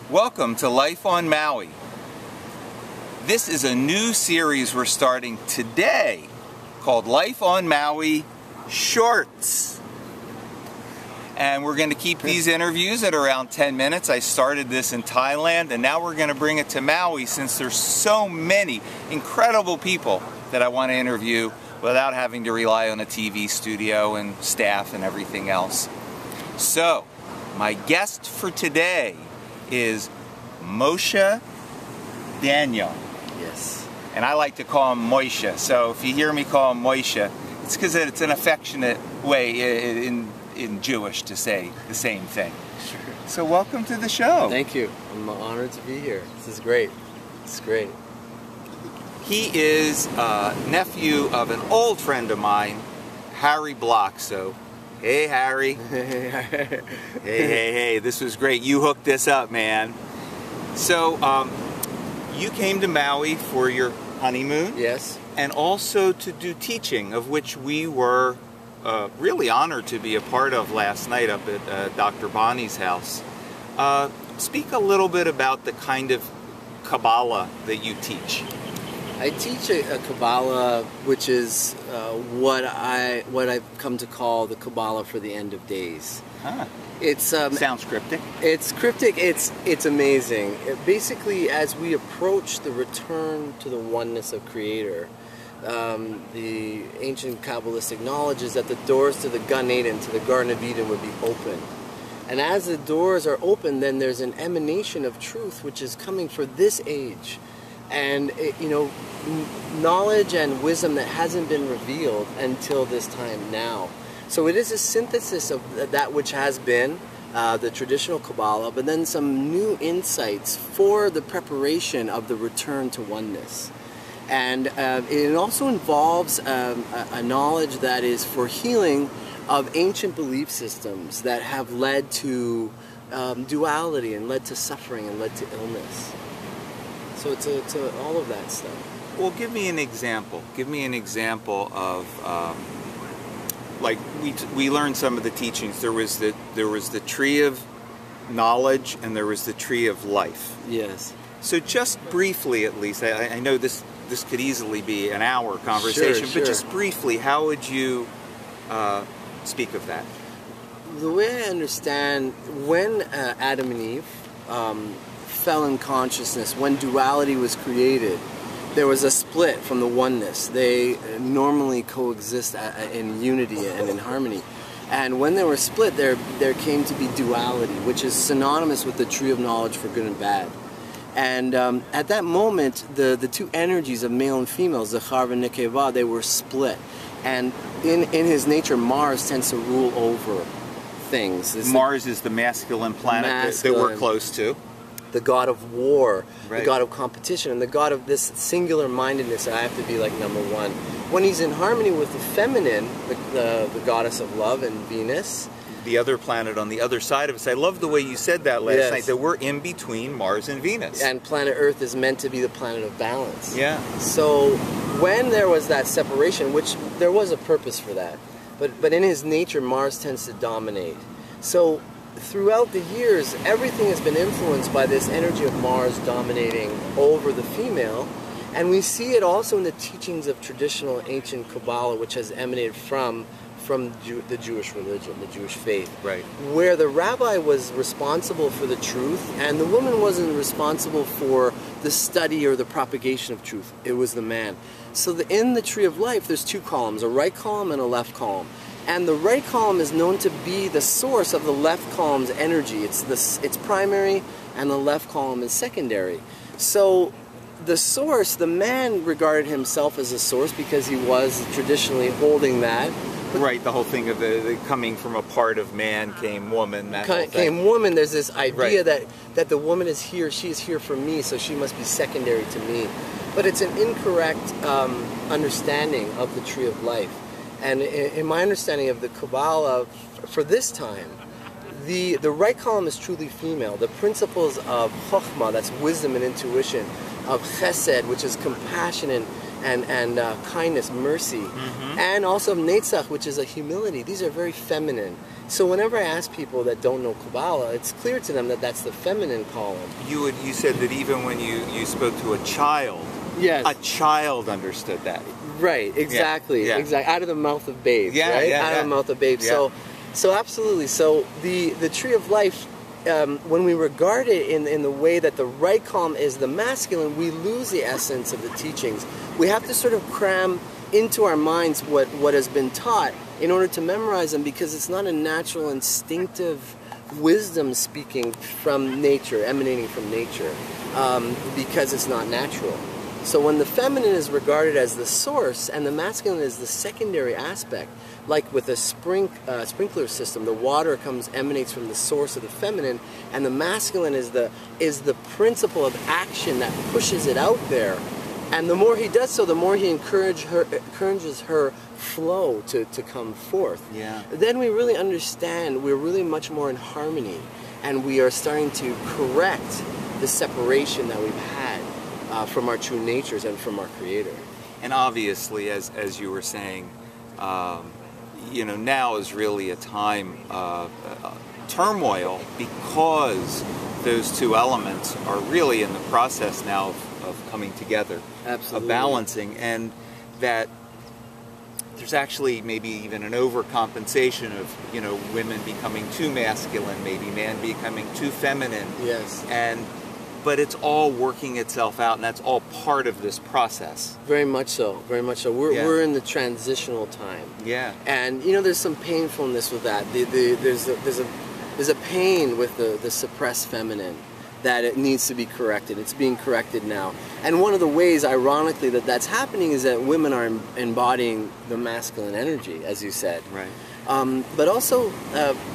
Welcome to Life on Maui. This is a new series we're starting today called Life on Maui Shorts. And we're going to keep these interviews at around 10 minutes. I started this in Thailand and now we're going to bring it to Maui since there's so many incredible people that I want to interview without having to rely on a TV studio and staff and everything else. So, my guest for today is Moshe Daniel. Yes. And I like to call him Moshe. So if you hear me call him Moshe, it's because it's an affectionate way in Jewish to say the same thing. Sure. So welcome to the show. Thank you. I'm honored to be here. This is great. It's great. He is a nephew of an old friend of mine, Harry Block. So, hey Harry. Hey, this was great. You hooked this up, man. So, you came to Maui for your honeymoon. Yes. And also to do teaching, of which we were really honored to be a part of last night up at Dr. Bonnie's house. Speak a little bit about the kind of Kabbalah that you teach. I teach a Kabbalah, which is what I've come to call the Kabbalah for the end of days. Huh. It's sounds cryptic. It's cryptic. It's amazing. Basically, as we approach the return to the oneness of Creator, the ancient Kabbalistic knowledge is that the doors to the Gan Eden, to the Garden of Eden, would be open. And as the doors are open, then there's an emanation of truth which is coming for this age. And, knowledge and wisdom that hasn't been revealed until this time now. So it is a synthesis of that which has been the traditional Kabbalah, but then some new insights for the preparation of the return to oneness. And it also involves a knowledge that is for healing of ancient belief systems that have led to duality and led to suffering and led to illness. So it's all of that stuff. Well, give me an example. Give me an example of, like we learned some of the teachings. There was the tree of knowledge and there was the tree of life. Yes. So just briefly, at least, I know this could easily be an hour conversation, Sure. but just briefly, how would you speak of that? The way I understand, when Adam and Eve fell in consciousness, when duality was created, there was a split from the oneness. They normally coexist in unity and in harmony. And when they were split, there came to be duality, which is synonymous with the tree of knowledge for good and bad. And at that moment, the two energies of male and female, Zachar and Nekeva, they were split. And in his nature, Mars tends to rule over things. Mars is the masculine planet that we're close to. The god of war, right. The god of competition, and the god of this singular mindedness that I have to be like number one. When he's in harmony with the feminine, the goddess of love and Venus. The other planet on the other side of us. I love the way you said that last night, that we're in between Mars and Venus. And planet Earth is meant to be the planet of balance. Yeah. So when there was that separation, which there was a purpose for that, but in his nature, Mars tends to dominate. So throughout the years, everything has been influenced by this energy of Mars dominating over the female, and we see it also in the teachings of traditional ancient Kabbalah, which has emanated from the Jewish religion, the Jewish faith, right, where the rabbi was responsible for the truth, and the woman wasn't responsible for the study or the propagation of truth. It was the man. So in the tree of life, there's two columns, a right column and a left column. And the right column is known to be the source of the left column's energy. It's primary, and the left column is secondary. So the source, the man regarded himself as a source because he was traditionally holding that. Right, the whole thing of the coming from a part of man came woman. That whole thing. Came woman. There's this idea right. that the woman is here, she is here for me, so she must be secondary to me. But it's an incorrect understanding of the tree of life. And in my understanding of the Kabbalah for this time, the right column is truly female. The principles of Chokhmah, that's wisdom and intuition, of Chesed, which is compassion and kindness, mercy, and also Netzach, which is a humility. These are very feminine. So whenever I ask people that don't know Kabbalah, it's clear to them that that's the feminine column. You said that even when you spoke to a child, yes, a child understood that. Right, exactly, yeah. exactly. Out of the mouth of babes, yeah, right? Yeah, out of the mouth of babes. Yeah. So absolutely. So the tree of life, when we regard it in the way that the right column is the masculine, we lose the essence of the teachings. We have to sort of cram into our minds what has been taught in order to memorize them, because it's not a natural, instinctive wisdom speaking from nature, emanating from nature, because it's not natural. So when the feminine is regarded as the source and the masculine is the secondary aspect, like with a sprinkler system, the water emanates from the source of the feminine, and the masculine is the principle of action that pushes it out there. And the more he does so, the more he encourages her flow to come forth. Yeah. Then we really understand, we're really much more in harmony, and we are starting to correct the separation that we've had from our true natures and from our Creator. And obviously, as you were saying, now is really a time of turmoil, because those two elements are really in the process now of coming together, absolutely, of balancing, and that there's actually maybe even an overcompensation of women becoming too masculine, maybe man becoming too feminine. Yes. But it's all working itself out, and that's all part of this process. Very much so. Very much so. We're in the transitional time. Yeah. And there's some painfulness with that. There's a pain with the suppressed feminine, that it needs to be corrected. It's being corrected now. And one of the ways, ironically, that's happening is that women are embodying the masculine energy, as you said. Right. But also,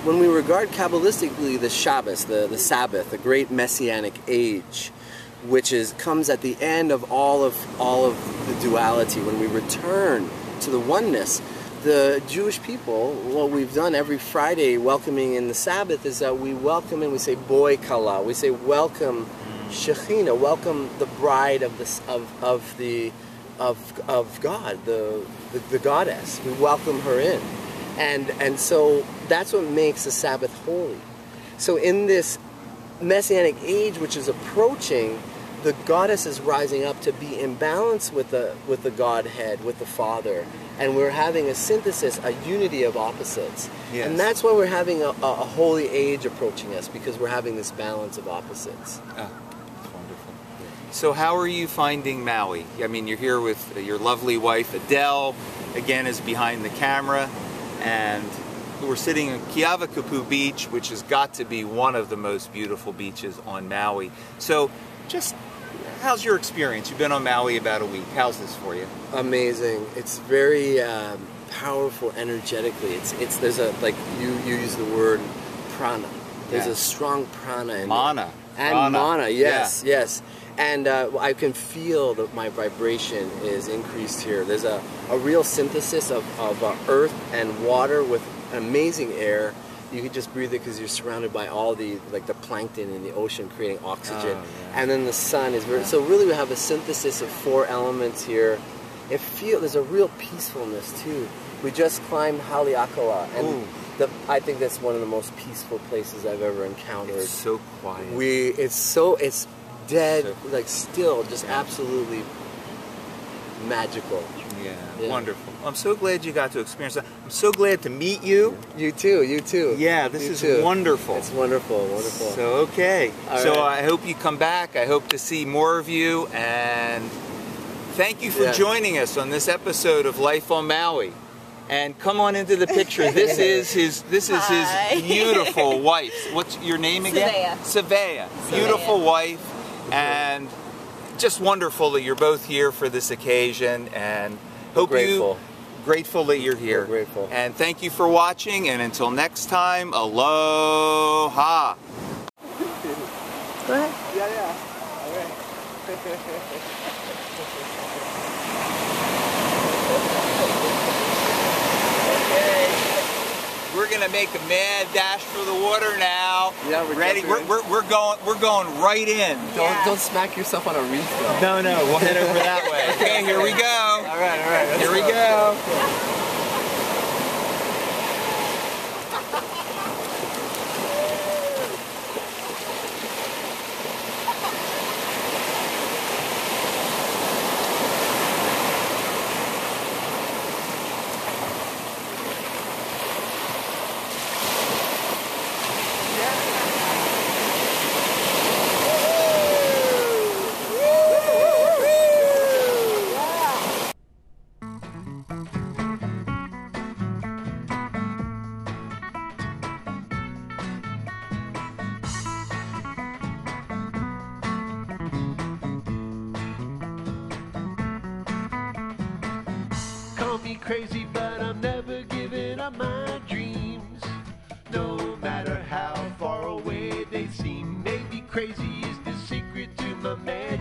when we regard Kabbalistically the Shabbos, the Sabbath, the great messianic age, which comes at the end of all of the duality, when we return to the oneness, the Jewish people, what we've done every Friday welcoming in the Sabbath is that we welcome in, we say boy kala, we say welcome Shekhinah, welcome the bride of God, the goddess. We welcome her in. And so that's what makes the Sabbath holy. So in this messianic age which is approaching, the goddess is rising up to be in balance with the Godhead, with the Father, and we're having a synthesis, a unity of opposites. Yes. And that's why we're having a holy age approaching us, because we're having this balance of opposites. Oh, that's wonderful. So how are you finding Maui? I mean, you're here with your lovely wife, Adele, again is behind the camera, and we're sitting on Ke'awakapu Beach, which has got to be one of the most beautiful beaches on Maui. So just, how's your experience? You've been on Maui about a week. How's this for you? Amazing. It's very powerful energetically. There's a, like you use the word prana. There's a strong prana in mana. And mana, yes, yes. And I can feel that my vibration is increased here. There's a real synthesis of earth and water with amazing air. You can just breathe it because you're surrounded by all the plankton in the ocean creating oxygen. Oh, yeah. And then the sun is very, so really we have a synthesis of 4 elements here. There's a real peacefulness too. We just climbed Haleakala, and I think that's one of the most peaceful places I've ever encountered. It's so quiet. It's dead, like still, just absolutely magical. Yeah, wonderful. I'm so glad you got to experience that. I'm so glad to meet you. You too, you too. Yeah, this is wonderful. It's wonderful, wonderful. So, okay. So I hope you come back. I hope to see more of you, and thank you for joining us on this episode of Life on Maui. And come on into the picture. This is his beautiful wife. What's your name again? Savea. Beautiful wife. And just wonderful that you're both here for this occasion, and grateful that you're here. We're grateful. And thank you for watching, and until next time, aloha. Go ahead. Yeah. All right. Okay. We're we're gonna make a mad dash for the water now. Yeah, we're ready. We're going right in. Don't smack yourself on a reef though. No, we'll head over that way. Okay, here we go. All right. Here we go. Call me crazy, but I'm never giving up my dreams. No matter how far away they seem, maybe crazy is the secret to my mad